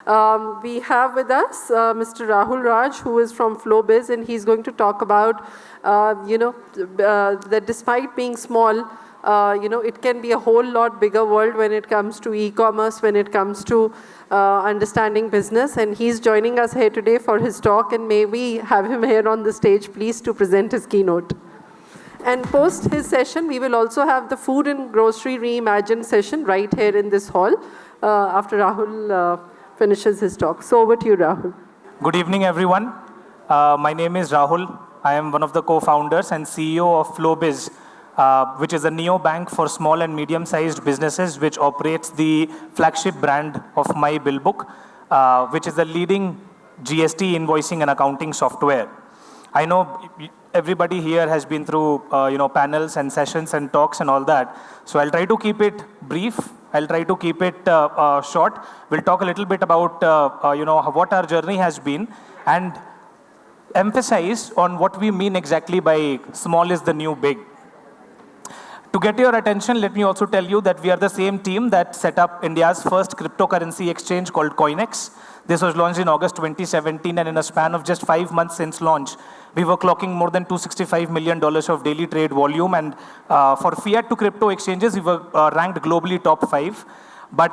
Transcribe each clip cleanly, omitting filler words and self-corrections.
We have with us Mr. Rahul Raj, who is from FlowBiz, and he's going to talk about, that despite being small, it can be a whole lot bigger world when it comes to e-commerce, when it comes to understanding business. And he's joining us here today for his talk, and may we have him here on the stage, please, to present his keynote. And post his session, we will also have the food and grocery reimagined session right here in this hall after Rahul finishes his talk. So over to you, Rahul. Good evening, everyone. My name is Rahul. I am one of the co-founders and CEO of FlowBiz, which is a neobank for small and medium-sized businesses, which operates the flagship brand of My Billbook, which is a leading GST invoicing and accounting software. I know everybody here has been through panels and sessions and talks and all that. So I'll try to keep it brief. I'll try to keep it short. We'll talk a little bit about what our journey has been and emphasize on what we mean exactly by small is the new big. To get your attention, let me also tell you that we are the same team that set up India's first cryptocurrency exchange called CoinEx. This was launched in August 2017, and in a span of just 5 months since launch, we were clocking more than $265 million of daily trade volume. And for fiat to crypto exchanges, we were ranked globally top 5. But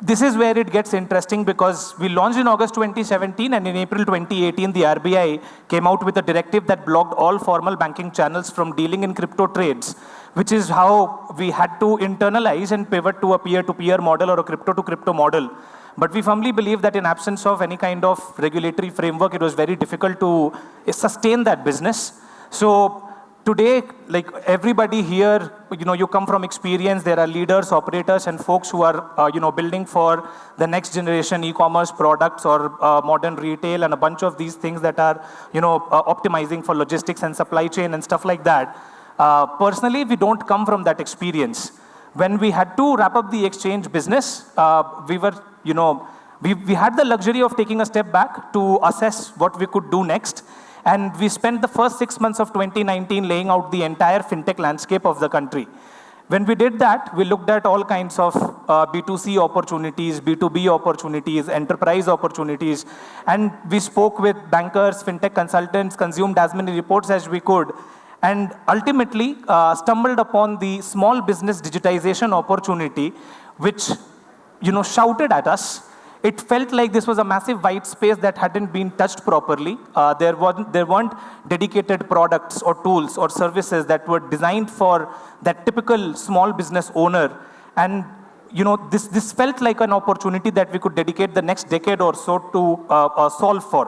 this is where it gets interesting, because we launched in August 2017, and in April 2018, the RBI came out with a directive that blocked all formal banking channels from dealing in crypto trades, which is how we had to internalize and pivot to a peer-to-peer model or a crypto-to-crypto model. But we firmly believe that in absence of any kind of regulatory framework, it was very difficult to sustain that business. So today, like everybody here, you come from experience. There are leaders, operators, and folks who are, building for the next generation e-commerce products or modern retail and a bunch of these things that are, optimizing for logistics and supply chain and stuff like that. Personally, we don't come from that experience. When we had to wrap up the exchange business, we were, we had the luxury of taking a step back to assess what we could do next. And we spent the first 6 months of 2019 laying out the entire fintech landscape of the country. When we did that, we looked at all kinds of B2C opportunities, B2B opportunities, enterprise opportunities, and we spoke with bankers, fintech consultants, consumed as many reports as we could, and ultimately stumbled upon the small business digitization opportunity, which shouted at us. It felt like this was a massive white space that hadn't been touched properly. There weren't dedicated products or tools or services that were designed for that typical small business owner. And this felt like an opportunity that we could dedicate the next decade or so to solve for.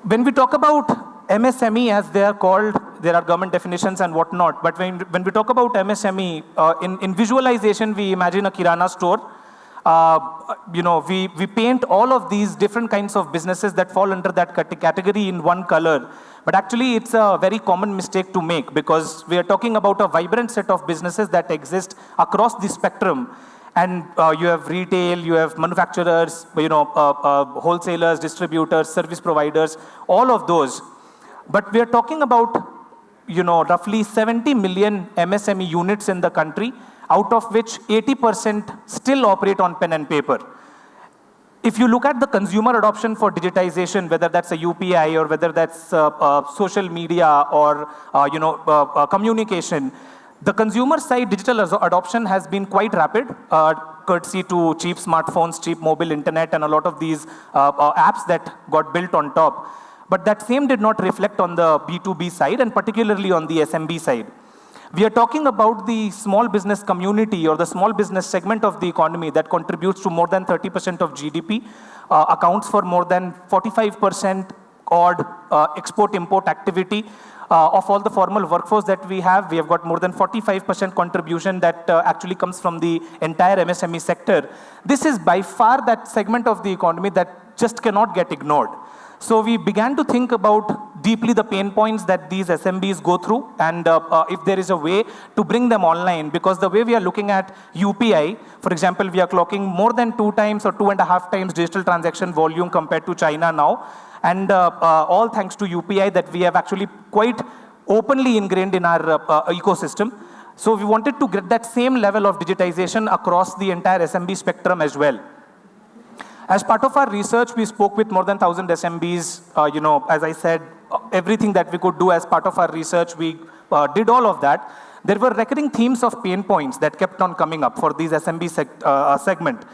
When we talk about MSME, as they are called, there are government definitions and whatnot, but when we talk about MSME, in visualization, we imagine a Kirana store. We paint all of these different kinds of businesses that fall under that category in one color. But actually, it's a very common mistake to make, because we are talking about a vibrant set of businesses that exist across the spectrum. And you have retail, you have manufacturers, wholesalers, distributors, service providers, all of those. But we are talking about, roughly 70 million MSME units in the country, out of which 80% still operate on pen and paper. If you look at the consumer adoption for digitization, whether that's a UPI or whether that's social media or communication, the consumer side digital adoption has been quite rapid, courtesy to cheap smartphones, cheap mobile internet, and a lot of these apps that got built on top. But that same did not reflect on the B2B side, and particularly on the SMB side. We are talking about the small business community or the small business segment of the economy that contributes to more than 30% of GDP, accounts for more than 45% odd export-import activity. Of all the formal workforce that we have got more than 45% contribution that actually comes from the entire MSME sector. This is by far that segment of the economy that just cannot get ignored. So we began to think about deeply the pain points that these SMBs go through, and if there is a way to bring them online, because the way we are looking at UPI, for example, we are clocking more than 2 times or 2.5 times digital transaction volume compared to China now, and all thanks to UPI that we have actually quite openly ingrained in our ecosystem. So we wanted to get that same level of digitization across the entire SMB spectrum as well. As part of our research, we spoke with more than 1,000 SMBs. As I said, everything that we could do as part of our research, we did all of that. There were recurring themes of pain points that kept on coming up for these SMB segment.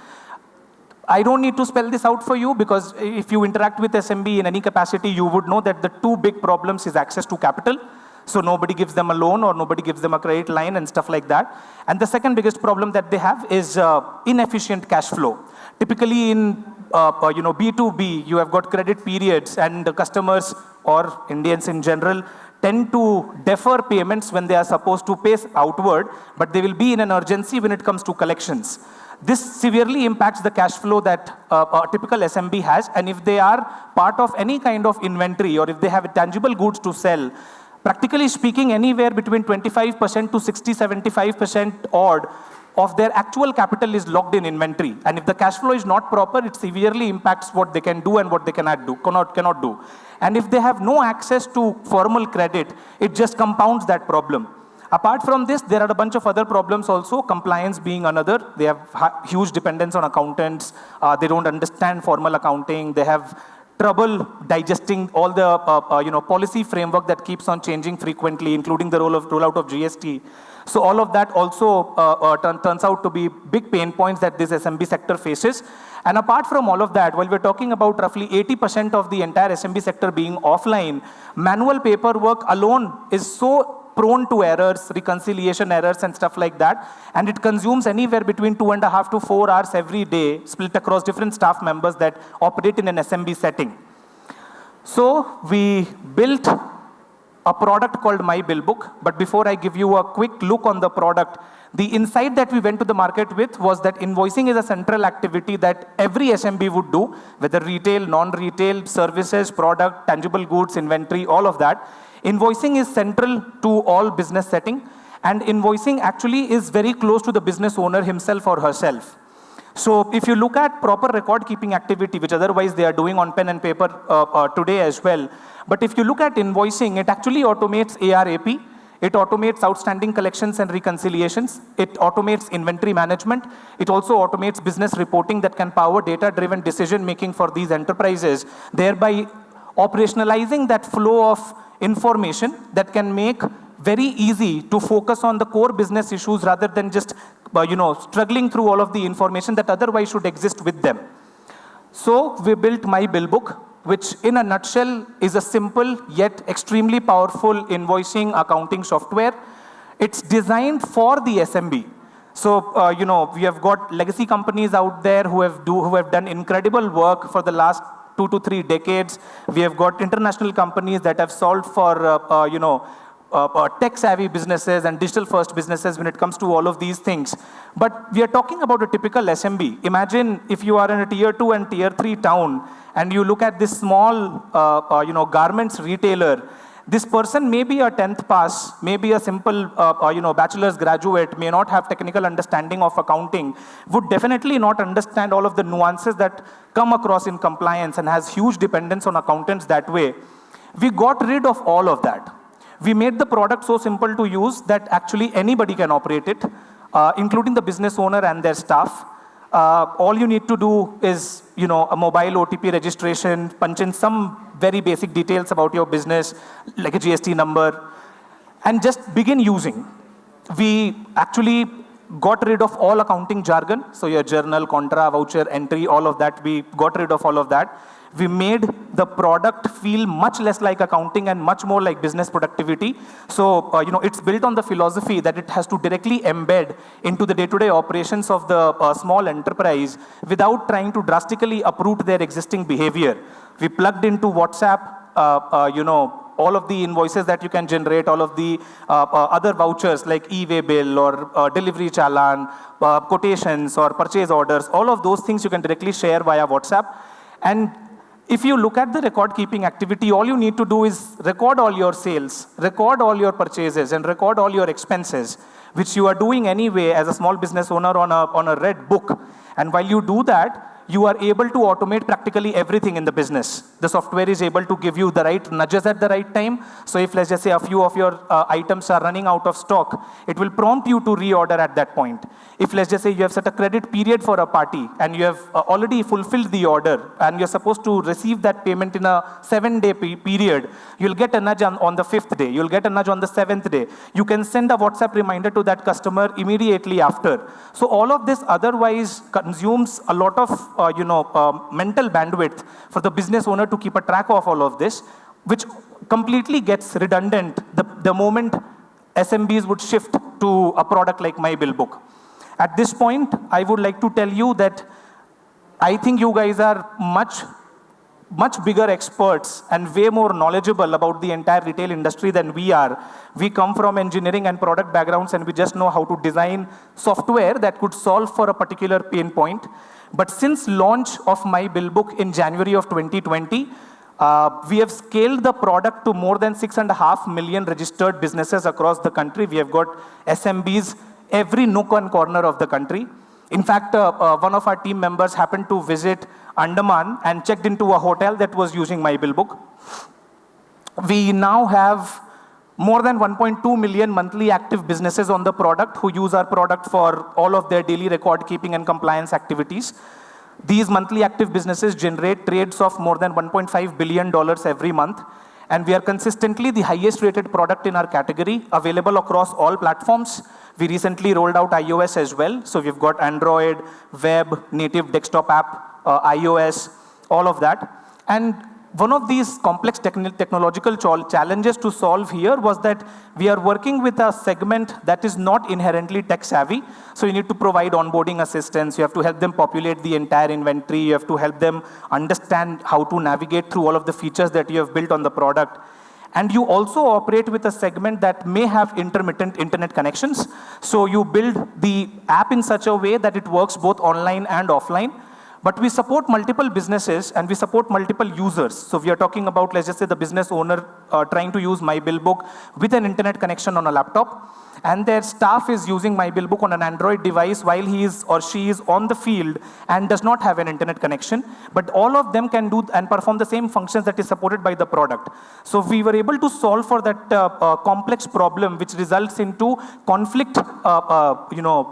I don't need to spell this out for you because if you interact with SMB in any capacity, you would know that the two big problems is access to capital. So nobody gives them a loan or nobody gives them a credit line and stuff like that. And the second biggest problem that they have is inefficient cash flow. Typically in B2B, you have got credit periods and the customers or Indians in general tend to defer payments when they are supposed to pay outward, but they will be in an urgency when it comes to collections. This severely impacts the cash flow that a typical SMB has, and if they are part of any kind of inventory or if they have tangible goods to sell, practically speaking, anywhere between 25% to 60-75% odd of their actual capital is locked in inventory. And if the cash flow is not proper, it severely impacts what they can do and what they cannot do. And if they have no access to formal credit, it just compounds that problem. Apart from this, there are a bunch of other problems also, compliance being another. They have huge dependence on accountants. They don't understand formal accounting. They have trouble digesting all the policy framework that keeps on changing frequently, including the rollout of GST. So all of that also turns out to be big pain points that this SMB sector faces. And apart from all of that, while we're talking about roughly 80% of the entire SMB sector being offline, manual paperwork alone is so prone to errors, reconciliation errors and stuff like that. And it consumes anywhere between 2.5 to 4 hours every day, split across different staff members that operate in an SMB setting. So we built a product called My Bill Book. But before I give you a quick look on the product, the insight that we went to the market with was that invoicing is a central activity that every SMB would do, whether retail, non-retail, services, product, tangible goods, inventory, all of that. Invoicing is central to all business setting, and invoicing actually is very close to the business owner himself or herself. So if you look at proper record-keeping activity, which otherwise they are doing on pen and paper today as well, but if you look at invoicing, it actually automates AR/AP, it automates outstanding collections and reconciliations, it automates inventory management, it also automates business reporting that can power data-driven decision-making for these enterprises, thereby operationalizing that flow of information that can make very easy to focus on the core business issues rather than just struggling through all of the information that otherwise should exist with them. So we built My Bill Book, which in a nutshell is a simple yet extremely powerful invoicing accounting software. It's designed for the SMB. So, we have got legacy companies out there who have done incredible work for the last 2 to 3 decades. We have got international companies that have solved for, tech-savvy businesses and digital-first businesses when it comes to all of these things. But we are talking about a typical SMB. Imagine if you are in a Tier 2 and Tier 3 town, and you look at this small, garments retailer. This person may be a 10th pass, may be a simple, bachelor's graduate, may not have technical understanding of accounting, would definitely not understand all of the nuances that come across in compliance and has huge dependence on accountants that way. We got rid of all of that. We made the product so simple to use that actually anybody can operate it, including the business owner and their staff. All you need to do is, a mobile OTP registration, punch in some very basic details about your business, like a GST number, and just begin using. We actually got rid of all accounting jargon. So your journal, contra, voucher, entry, all of that, we got rid of all of that. We made the product feel much less like accounting and much more like business productivity. So, it's built on the philosophy that it has to directly embed into the day-to-day operations of the small enterprise without trying to drastically uproot their existing behavior. We plugged into WhatsApp, all of the invoices that you can generate, all of the other vouchers like e-way bill or delivery challan, quotations or purchase orders, all of those things you can directly share via WhatsApp. And if you look at the record-keeping activity, all you need to do is record all your sales, record all your purchases, and record all your expenses, which you are doing anyway as a small business owner on a red book. And while you do that, you are able to automate practically everything in the business. The software is able to give you the right nudges at the right time. So if, let's just say, a few of your items are running out of stock, it will prompt you to reorder at that point. If, let's just say, you have set a credit period for a party and you have already fulfilled the order and you're supposed to receive that payment in a 7-day period, you'll get a nudge on the 5th day. You'll get a nudge on the 7th day. You can send a WhatsApp reminder to that customer immediately after. So all of this otherwise consumes a lot of mental bandwidth for the business owner to keep a track of all of this, which completely gets redundant the moment SMBs would shift to a product like My Bill Book. At this point, I would like to tell you that I think you guys are much bigger experts and way more knowledgeable about the entire retail industry than we are. We come from engineering and product backgrounds, and we just know how to design software that could solve for a particular pain point. But since launch of My Bill Book in January of 2020, we have scaled the product to more than 6.5 million registered businesses across the country. We have got SMBs every nook and corner of the country. In fact, one of our team members happened to visit Andaman and checked into a hotel that was using My Bill Book. We now have more than 1.2 million monthly active businesses on the product who use our product for all of their daily record keeping and compliance activities. These monthly active businesses generate trades of more than $1.5 billion every month. And we are consistently the highest rated product in our category, available across all platforms. We recently rolled out iOS as well. So we've got Android, web, native desktop app, iOS, all of that. And one of these complex technological challenges to solve here was that we are working with a segment that is not inherently tech savvy. So you need to provide onboarding assistance. You have to help them populate the entire inventory. You have to help them understand how to navigate through all of the features that you have built on the product. And you also operate with a segment that may have intermittent internet connections. So you build the app in such a way that it works both online and offline. But we support multiple businesses and we support multiple users. So we are talking about, let's just say, the business owner trying to use My Bill Book with an internet connection on a laptop. And their staff is using My Bill Book on an Android device while he is or she is on the field and does not have an internet connection. But all of them can do and perform the same functions that is supported by the product. So we were able to solve for that complex problem, which results into conflict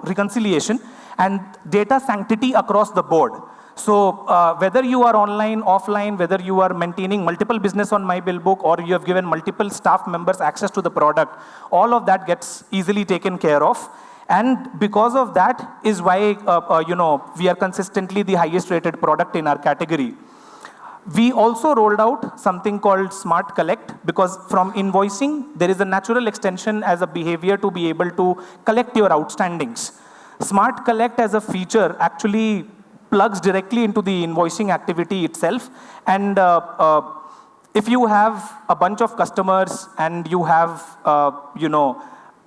reconciliation and data sanctity across the board. So whether you are online, offline, whether you are maintaining multiple business on My Bill Book or you have given multiple staff members access to the product, all of that gets easily taken care of. And because of that is why we are consistently the highest rated product in our category. We also rolled out something called Smart Collect because from invoicing, there is a natural extension as a behavior to be able to collect your outstandings. Smart Collect as a feature actually plugs directly into the invoicing activity itself. And if you have a bunch of customers and you have,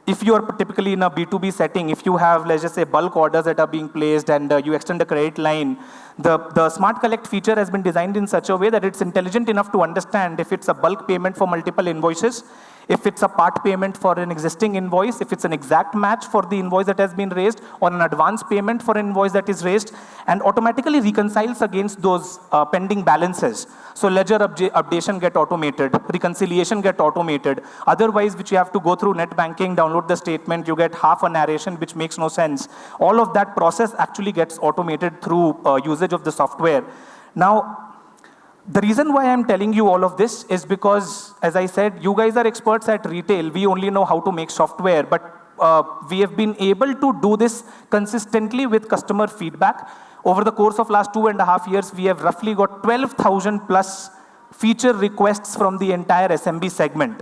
if you are typically in a B2B setting, if you have, let's just say, bulk orders that are being placed and you extend the credit line, the Smart Collect feature has been designed in such a way that it's intelligent enough to understand if it's a bulk payment for multiple invoices, if it's a part payment for an existing invoice, if it's an exact match for the invoice that has been raised, or an advance payment for an invoice that is raised, and automatically reconciles against those pending balances. So ledger updation get automated, reconciliation get automated. Otherwise, which you have to go through net banking, download the statement, you get half a narration, which makes no sense. All of that process actually gets automated through usage of the software. Now, the reason why I'm telling you all of this is because, as I said, you guys are experts at retail. We only know how to make software, but we have been able to do this consistently with customer feedback. Over the course of last 2.5 years, we have roughly got 12,000 plus feature requests from the entire SMB segment.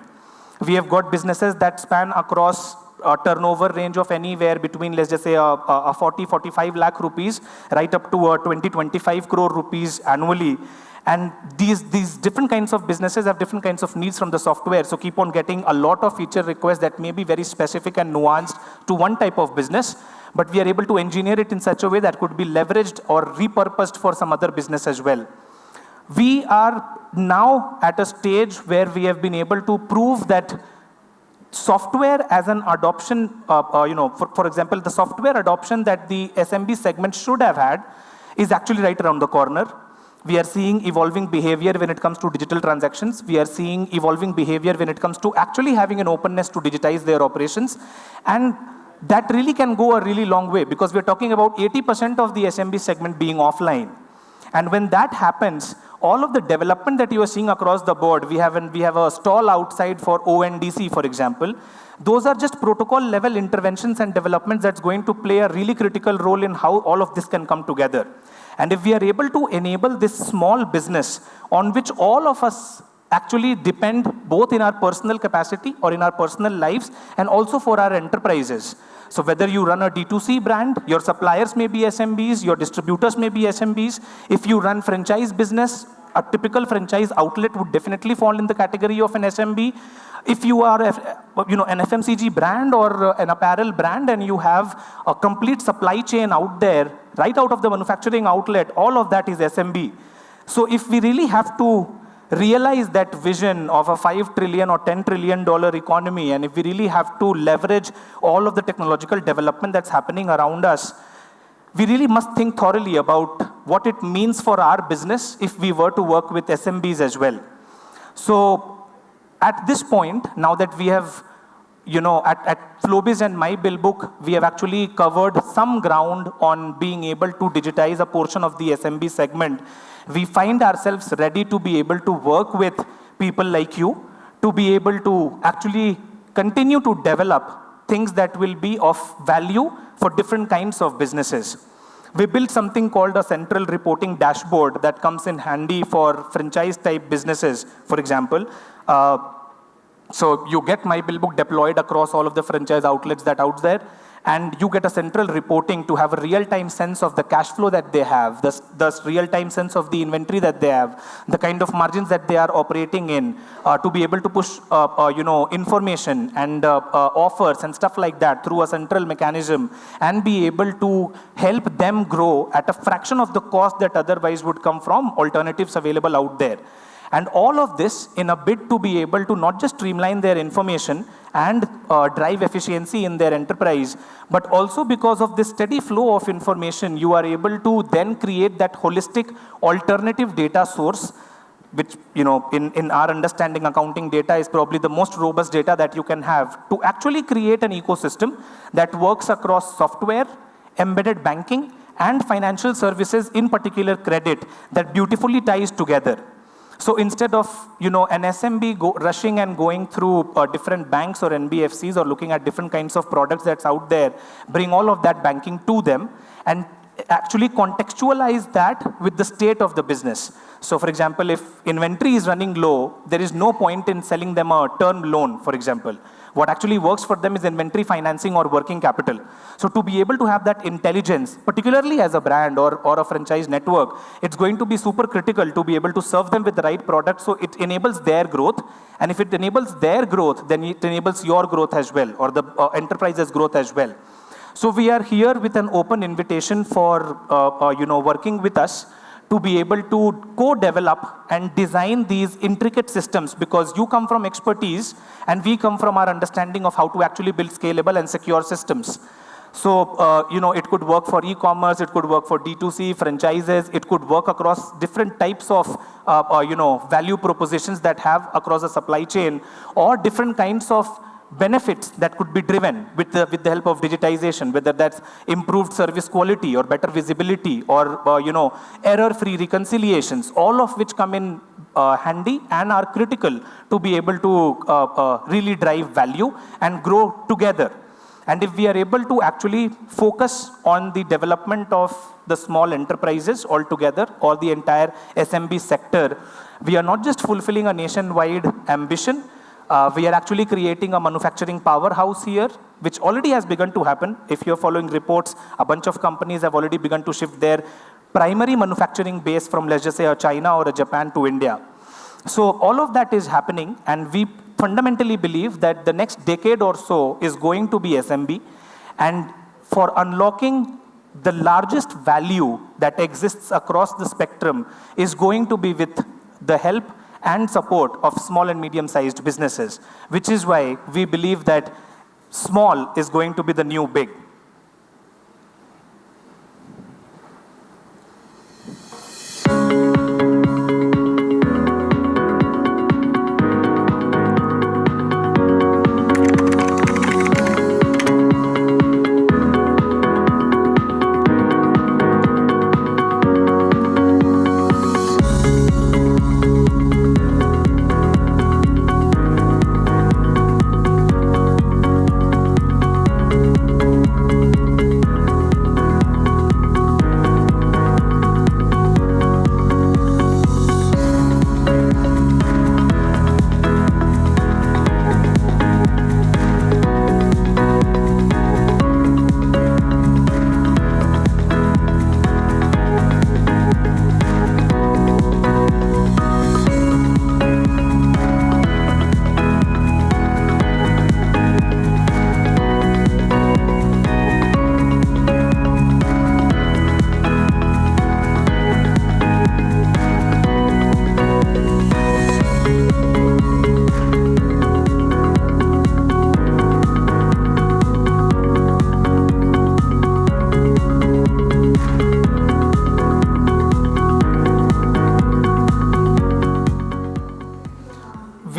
We have got businesses that span across a turnover range of anywhere between, let's just say, a 40-45 lakh rupees, right up to 20-25 crore rupees annually. And these different kinds of businesses have different kinds of needs from the software. So keep on getting a lot of feature requests that may be very specific and nuanced to one type of business. But we are able to engineer it in such a way that could be leveraged or repurposed for some other business as well. We are now at a stage where we have been able to prove that software as an adoption, for example, the software adoption that the SMB segment should have had is actually right around the corner. We are seeing evolving behavior when it comes to digital transactions. We are seeing evolving behavior when it comes to actually having an openness to digitize their operations. And that really can go a really long way, because we're talking about 80% of the SMB segment being offline. And when that happens, all of the development that you are seeing across the board, we have a stall outside for ONDC, for example. Those are just protocol level interventions and developments that's going to play a really critical role in how all of this can come together. And if we are able to enable this small business on which all of us actually depend, both in our personal capacity or in our personal lives, and also for our enterprises. So whether you run a D2C brand, your suppliers may be SMBs, your distributors may be SMBs. If you run franchise business, a typical franchise outlet would definitely fall in the category of an SMB. If you are an FMCG brand or an apparel brand, and you have a complete supply chain out there, right out of the manufacturing outlet, all of that is SMB. So if we really have to realize that vision of a $5 trillion or $10 trillion economy, and if we really have to leverage all of the technological development that's happening around us, we really must think thoroughly about what it means for our business if we were to work with SMBs as well. So at this point, now that we have, at FlowBiz and My Bill Book, we have actually covered some ground on being able to digitize a portion of the SMB segment. We find ourselves ready to be able to work with people like you, to be able to actually continue to develop things that will be of value for different kinds of businesses. We built something called a central reporting dashboard that comes in handy for franchise type businesses, for example. So you get My Bill Book deployed across all of the franchise outlets that are out there, and you get a central reporting to have a real-time sense of the cash flow that they have, the real-time sense of the inventory that they have, the kind of margins that they are operating in, to be able to push information and offers and stuff like that through a central mechanism, and be able to help them grow at a fraction of the cost that otherwise would come from alternatives available out there. And all of this in a bid to be able to not just streamline their information and drive efficiency in their enterprise, but also because of this steady flow of information, you are able to then create that holistic alternative data source, which, in our understanding, accounting data is probably the most robust data that you can have, to actually create an ecosystem that works across software, embedded banking, and financial services, in particular credit, that beautifully ties together. So instead of an SMB rushing and going through different banks or NBFCs or looking at different kinds of products that's out there, bring all of that banking to them and actually contextualize that with the state of the business. So for example, if inventory is running low, there is no point in selling them a term loan, for example. What actually works for them is inventory financing or working capital. So to be able to have that intelligence, particularly as a brand or a franchise network, it's going to be super critical to be able to serve them with the right product, so it enables their growth. And if it enables their growth, then it enables your growth as well, or the enterprise's growth as well. So we are here with an open invitation for working with us to be able to co-develop and design these intricate systems, because you come from expertise and we come from our understanding of how to actually build scalable and secure systems. So, it could work for e-commerce, it could work for D2C, franchises, it could work across different types of, value propositions that have across a supply chain, or different kinds of benefits that could be driven with the help of digitization, whether that's improved service quality or better visibility or error-free reconciliations, all of which come in handy and are critical to be able to really drive value and grow together. And if we are able to actually focus on the development of the small enterprises altogether, or the entire SMB sector, we are not just fulfilling a nationwide ambition, we are actually creating a manufacturing powerhouse here, which already has begun to happen. If you're following reports, a bunch of companies have already begun to shift their primary manufacturing base from, let's just say, a China or a Japan to India. So all of that is happening, and we fundamentally believe that the next decade or so is going to be SMB. And for unlocking the largest value that exists across the spectrum is going to be with the help and support of small and medium-sized businesses, which is why we believe that small is going to be the new big.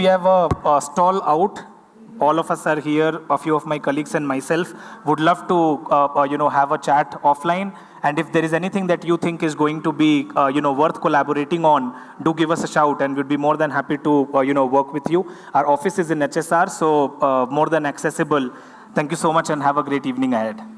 have a stall out. All of us are here. A few of my colleagues and myself would love to, have a chat offline. And if there is anything that you think is going to be, worth collaborating on, do give us a shout, and we'd be more than happy to, work with you. Our office is in HSR, so more than accessible. Thank you so much, and have a great evening ahead.